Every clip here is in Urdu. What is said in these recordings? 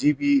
GB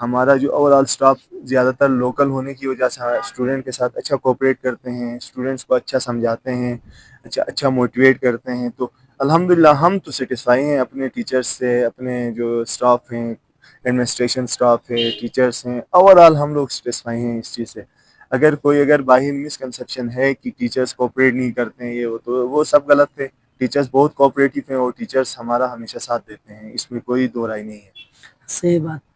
ہمارا جو اوور آل اسٹاف زیادہ تر لوکل ہونے کی وجہ سے اسٹوڈنٹ کے ساتھ اچھا کوپریٹ کرتے ہیں، اسٹوڈنٹس کو اچھا سمجھاتے ہیں، اچھا موٹیویٹ کرتے ہیں. تو الحمدللہ ہم تو سیٹسفائی ہیں اپنے ٹیچرس سے، اپنے جو اسٹاف ہیں، ایڈمنسٹریشن اسٹاف ہے، ٹیچرس ہیں، اوور آل ہم لوگ سیٹسفائی ہیں اس چیز سے. اگر باہر مسکنسیپشن ہے کہ ٹیچرس کوپریٹ نہیں کرتے ہیں یہ وہ، تو وہ سب غلط ہے. ٹیچرس بہت کوپریٹو ہیں اور ٹیچرس ہمارا ہمیشہ ساتھ دیتے ہیں، اس میں کوئی دو رائے نہیں ہے. صحیح بات.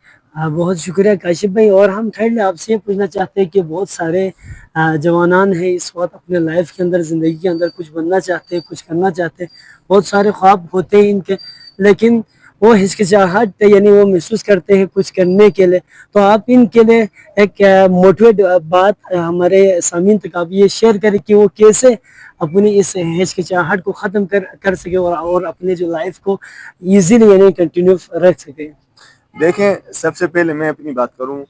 بہت شکریہ کاشف بھائی. اور ہم ٹھیک آپ سے یہ پوچھنا چاہتے ہیں کہ بہت سارے جوانان ہیں اس وقت اپنے لائف کے اندر، زندگی کے اندر کچھ بننا چاہتے ہیں، کچھ کرنا چاہتے ہیں، بہت سارے خواب ہوتے ہیں ان کے، لیکن وہ ہچکچاہٹ یعنی وہ محسوس کرتے ہیں کچھ کرنے کے لیے. تو آپ ان کے لیے ایک موٹیویٹ بات ہمارے سامعین تک آپ یہ شیئر کریں کہ وہ کیسے اپنی اس ہچکچاہٹ کو ختم کر سکے اور اپنے جو لائف کو ایزیلی یعنی کنٹینیو رکھ سکے. دیکھیں، سب سے پہلے میں اپنی بات کروں.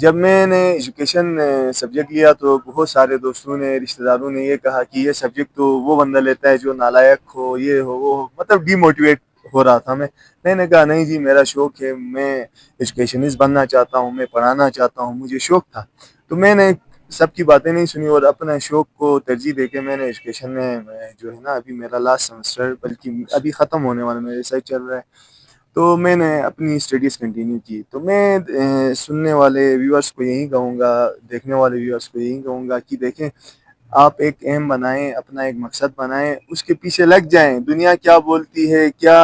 جب میں نے ایجوکیشن سبجیکٹ لیا تو بہت سارے دوستوں نے، رشتہ داروں نے یہ کہا کہ یہ سبجیکٹ تو وہ بندہ لیتا ہے جو نالائق ہو، یہ ہو وہ ہو، مطلب ڈی موٹیویٹ ہو رہا تھا میں نے کہا نہیں جی، میرا شوق ہے، میں ایجوکیشنسٹ بننا چاہتا ہوں، میں پڑھانا چاہتا ہوں، مجھے شوق تھا. تو میں نے سب کی باتیں نہیں سنی اور اپنا شوق کو ترجیح دے کے میں نے ایجوکیشن میں جو ہے نا، ابھی میرا لاسٹ سیمسٹر بلکہ ابھی ختم ہونے والا، میرا ریسرچ چل رہا ہے، تو میں نے اپنی اسٹڈیز کنٹینیو کی. تو میں سننے والے ویورز کو یہی کہوں گا، دیکھنے والے ویورز کو یہی کہوں گا کہ دیکھیں، آپ ایک ایم بنائیں، اپنا ایک مقصد بنائیں، اس کے پیچھے لگ جائیں. دنیا کیا بولتی ہے، کیا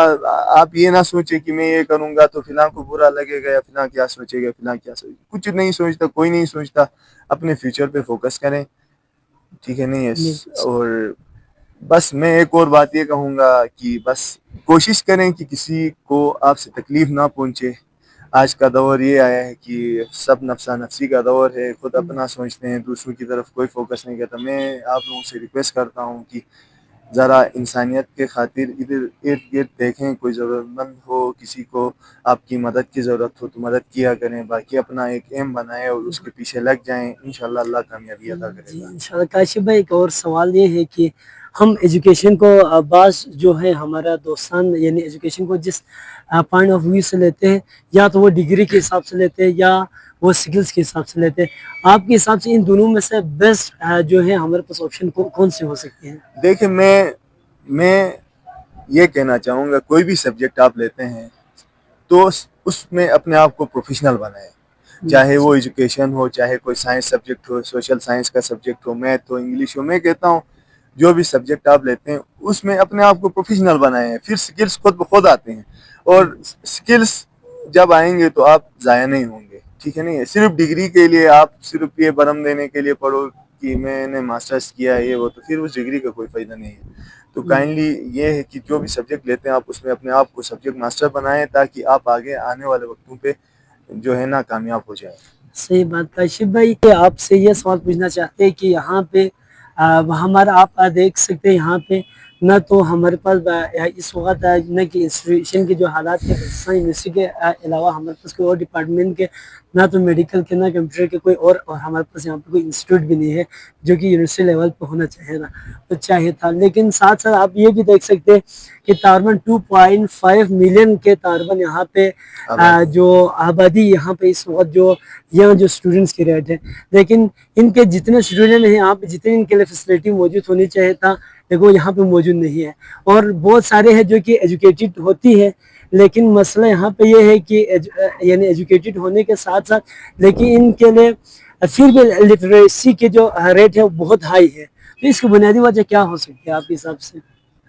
آپ یہ نہ سوچیں کہ میں یہ کروں گا تو فلاں کو برا لگے گا، یا فلاں کیا سوچے گا، فلاں کیا سوچے گا. کچھ نہیں سوچتا، کوئی نہیں سوچتا. اپنے فیوچر پہ فوکس کریں، ٹھیک ہے نہیں. اور بس میں ایک اور بات یہ کہوں گا کہ بس کوشش کریں کہ کسی کو آپ سے تکلیف نہ پہنچے. آج کا دور یہ آیا ہے کہ سب نفسہ نفسی کا دور ہے، خود اپنا سوچتے ہیں، دوسروں کی طرف کوئی فوکس نہیں کرتا. میں آپ لوگوں سے ریکویسٹ کرتا ہوں کہ ذرا انسانیت کے خاطر ادھر ارد گرد دیکھیں، کوئی ضرورت مند ہو، کسی کو آپ کی مدد کی ضرورت ہو تو مدد کیا کریں. باقی اپنا ایک ایم بنائیں اور اس کے پیچھے لگ جائیں، انشاءاللہ اللہ کامیابی عطا کرے گا. انشاءاللہ. کاشف بھائی، ایک اور سوال یہ ہے کہ ہم ایجوکیشن کو بعض جو ہے ہمارا دوستان یعنی ایجوکیشن کو جس پوائنٹ آف ویو سے لیتے ہیں، یا تو وہ ڈگری کے حساب سے لیتے ہیں یا وہ سکلز کے حساب سے لیتے ہیں. آپ کے حساب سے ان دونوں میں سے بیسٹ جو ہے ہمارے پاس آپشن کون سے ہو سکتے ہیں؟ دیکھیں، میں یہ کہنا چاہوں گا، کوئی بھی سبجیکٹ آپ لیتے ہیں تو اس میں اپنے آپ کو پروفیشنل بنائیں. چاہے وہ ایجوکیشن ہو، چاہے کوئی سائنس سبجیکٹ ہو، سوشل سائنس کا سبجیکٹ ہو، میتھ ہو، انگلش ہو. میں کہتا ہوں جو بھی سبجیکٹ آپ لیتے ہیں اس میں اپنے آپ کو پروفیشنل بنائیں، پھر سکلز خود بخود آتے ہیں. اور سکلز جب آئیں گے تو آپ ضائع نہیں ہوں گے، ٹھیک ہے نہیں. صرف ڈگری کے لیے آپ صرف یہ برم دینے کے لیے پڑھو کہ میں نے ماسٹرز کیا ہے یہ وہ، تو پھر اس ڈگری کا کوئی فائدہ نہیں ہے. تو کائنڈلی یہ ہے کہ جو بھی سبجیکٹ لیتے ہیں آپ اس میں اپنے آپ کو سبجیکٹ ماسٹر بنائیں، تاکہ آپ آگے آنے والے وقتوں پہ جو ہے نا کامیاب ہو جائے. صحیح بات. کاشف بھائی، آپ سے یہ سوال پوچھنا چاہتے ہیں کہ یہاں پہ ہمارا آپ دیکھ سکتے ہیں یہاں پہ نہ تو ہمارے پاس اس وقت نہ کہ انسٹیٹیوشن کے جو حالات کے پاکستان یونیورسٹی کے علاوہ ہمارے پاس کوئی اور ڈپارٹمنٹ کے، نہ تو میڈیکل کے، نہ کمپیوٹر کے کوئی اور ہمارے پاس یہاں پہ کوئی انسٹیٹیوٹ بھی نہیں ہے جو کہ یونیورسٹی لیول پہ ہونا چاہیے تھا. لیکن ساتھ ساتھ آپ یہ بھی دیکھ سکتے ہیں کہ تقریباً 2.5 ملین کے تقریباً یہاں پہ جو آبادی یہاں پہ اس وقت جو یہاں جو اسٹوڈنٹس کی ریٹ ہے، لیکن ان کے جتنے اسٹوڈنٹ ہیں یہاں پہ، جتنے ان کے لیے فیسلٹی موجود ہونی چاہیے تھا، لیکن وہ یہاں پہ موجود نہیں ہے. اور بہت سارے ہیں جو کہ ایجوکیٹڈ ہوتی ہے، لیکن مسئلہ یہاں پہ یہ ہے کہ یعنی ایجوکیٹڈ ہونے کے ساتھ ساتھ لیکن ان کے لیے پھر بھی لٹریسی کے جو ریٹ ہے وہ بہت ہائی ہے. تو اس کی بنیادی وجہ کیا ہو سکتی ہے آپ کے حساب سے؟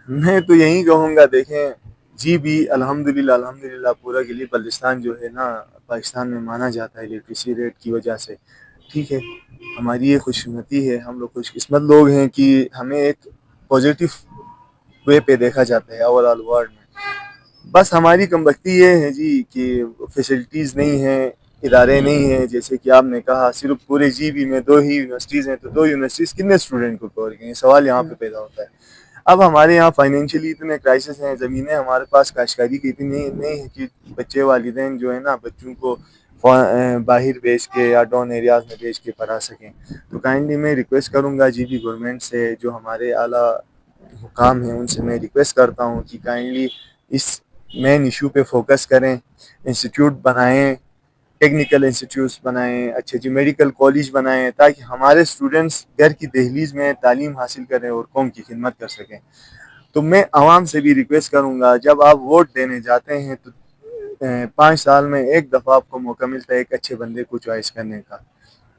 میں تو یہی کہوں گا، دیکھیں جی بھی الحمدللہ پورا گلی بلتستان جو ہے نا پاکستان میں مانا جاتا ہے لٹریسی ریٹ کی وجہ سے، ٹھیک ہے. ہماری یہ خوش قسمتی ہے، ہم لوگ خوش قسمت لوگ ہیں کہ ہمیں ایک پازیٹیو وے پہ دیکھا جاتا ہے اوور آل ورلڈ میں. بس ہماری کم بختی یہ ہے جی کہ فیسلٹیز نہیں ہیں، ادارے نہیں ہیں. جیسے کہ آپ نے کہا صرف پورے جی بی میں 2 ہی یونیورسٹیز ہیں، تو 2 یونیورسٹیز کتنے اسٹوڈنٹ کو کور کریں؟ سوال یہاں پہ پیدا ہوتا ہے. اب ہمارے یہاں فائنینشلی اتنے کرائسس ہیں، زمینیں ہمارے پاس کاشتکاری کی اتنی نہیں ہے کہ بچے والدین جو ہے نا بچوں کو باہر بھیج کے یا ڈاؤن ایریاز میں بھیج کے پڑھا سکیں. تو کائنڈلی میں ریکویسٹ کروں گا جی بی گورنمنٹ سے، جو ہمارے اعلیٰ حکام ہیں ان سے میں ریکویسٹ کرتا ہوں کہ کائنڈلی اس مین ایشو پہ فوکس کریں، انسٹیٹیوٹ بنائیں. ٹیکنیکل انسٹیٹیوٹس بنائیں, اچھے اچھے میڈیکل کالج بنائیں, تاکہ ہمارے اسٹوڈنٹس گھر کی دہلیز میں تعلیم حاصل کریں اور قوم کی خدمت کر سکیں. تو میں عوام سے بھی ریکویسٹ کروں گا, جب آپ ووٹ دینے جاتے ہیں تو 5 سال میں ایک دفعہ آپ کو موقع ملتا ہے ایک اچھے بندے کو چوائس کرنے کا.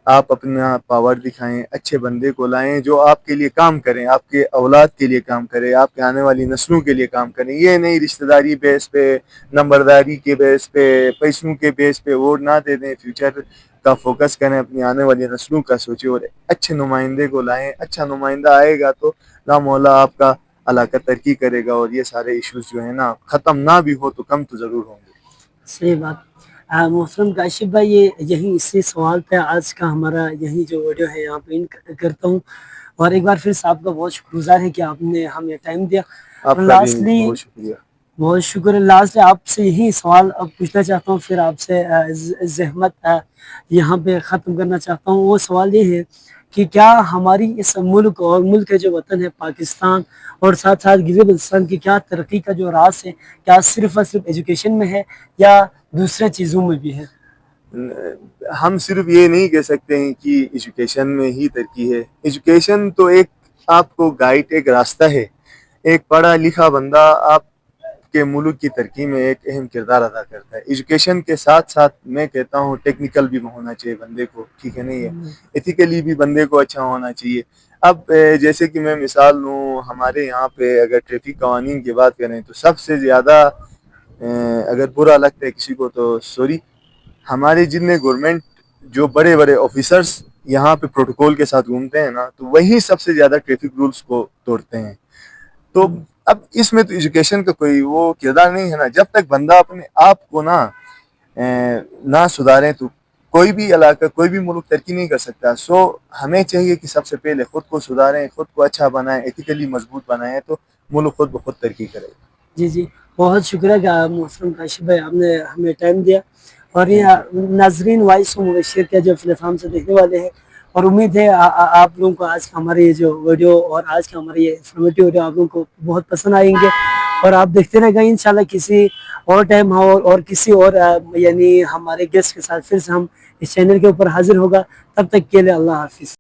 آپ اپنا پاور دکھائیں, اچھے بندے کو لائیں جو آپ کے لیے کام کریں, آپ کے اولاد کے لیے کام کرے, آپ کے آنے والی نسلوں کے لیے کام کریں. یہ نہیں رشتہ داری بیس پہ, نمبرداری کے بیس پہ, پیسوں کے بیس پہ ووٹ نہ دے دیں. فیوچر کا فوکس کریں, اپنی آنے والی نسلوں کا سوچیں اور اچھے نمائندے کو لائیں. اچھا نمائندہ آئے گا تو لا مولا آپ کا علاقہ ترقی کرے گا, اور یہ سارے ایشوز جو ہیں نا ختم نہ بھی ہو تو کم تو ضرور ہوں گے. صحیح بات. محترم کاشف بھائی, یہ یہی اسی سوال پہ آج کا ہمارا یہی جو ویڈیو ہے یہاں پہ اینڈ کرتا ہوں, اور ایک بار پھر صاحب کا بہت شکر گزار ہے کہ آپ نے ہمیں ٹائم دیا. آپ اور کا بھی لاسٹلی بہت شکریہ. بہت شکر ہے. لاسٹ آپ سے یہی سوال اب پوچھنا چاہتا ہوں, پھر آپ سے زحمت یہاں پہ ختم کرنا چاہتا ہوں. وہ سوال یہ ہے کہ کیا ہماری اس ملک اور ملک کے جو وطن ہے پاکستان اور ساتھ ساتھ گلگت بلتستان کی کیا ترقی کا جو راز ہے, کیا صرف اور صرف ایجوکیشن میں ہے یا دوسرے چیزوں میں بھی ہے؟ ہم صرف یہ نہیں کہہ سکتے ہیں کہ ایجوکیشن میں ہی ترقی ہے. ایجوکیشن تو ایک آپ کو گائیڈ, ایک راستہ ہے. ایک پڑھا لکھا بندہ آپ کے ملک کی ترقی میں ایک اہم کردار ادا کرتا ہے. ایجوکیشن کے ساتھ ساتھ میں کہتا ہوں ٹیکنیکل بھی ہونا چاہیے بندے کو, ٹھیک ہے نہیں ہے, ایتھیکلی بھی بندے کو اچھا ہونا چاہیے. اب جیسے کہ میں مثال لوں, ہمارے یہاں پہ اگر ٹریفک قوانین کی بات کریں تو سب سے زیادہ اگر برا لگتا ہے کسی کو تو سوری, ہمارے جتنے گورنمنٹ جو بڑے بڑے آفیسرز یہاں پہ پروٹوکول کے ساتھ گھومتے ہیں نا, تو وہی سب سے زیادہ ٹریفک رولز کو توڑتے ہیں. تو اب اس میں تو ایجوکیشن کا کوئی وہ کردار نہیں ہے نا. جب تک بندہ اپنے آپ کو نہ سدھاریں تو کوئی بھی علاقہ, کوئی بھی ملک ترقی نہیں کر سکتا. سو ہمیں چاہیے کہ سب سے پہلے خود کو سدھاریں, خود کو اچھا بنائیں, ایتھیکلی مضبوط بنائیں, تو ملک خود بخود ترقی کرے. جی جی, بہت شکریہ کہ محترم کاشف بھائی آپ نے ہمیں ٹائم دیا. اور یہ تھینک یو. ناظرین وائس مبشر کے جو پلیٹ فارم سے دیکھنے والے ہیں, اور امید ہے آپ لوگوں کو آج کا ہمارے یہ جو ویڈیو اور آج کا ہمارے یہ انفارمیٹیو ویڈیو آپ لوگوں کو بہت پسند آئیں گے, اور آپ دیکھتے رہے گا انشاءاللہ. کسی اور ٹائم اور کسی اور یعنی ہمارے گیسٹ کے ساتھ پھر سے ہم اس چینل کے اوپر حاضر ہوگا. تب تک کے لیے اللہ حافظ.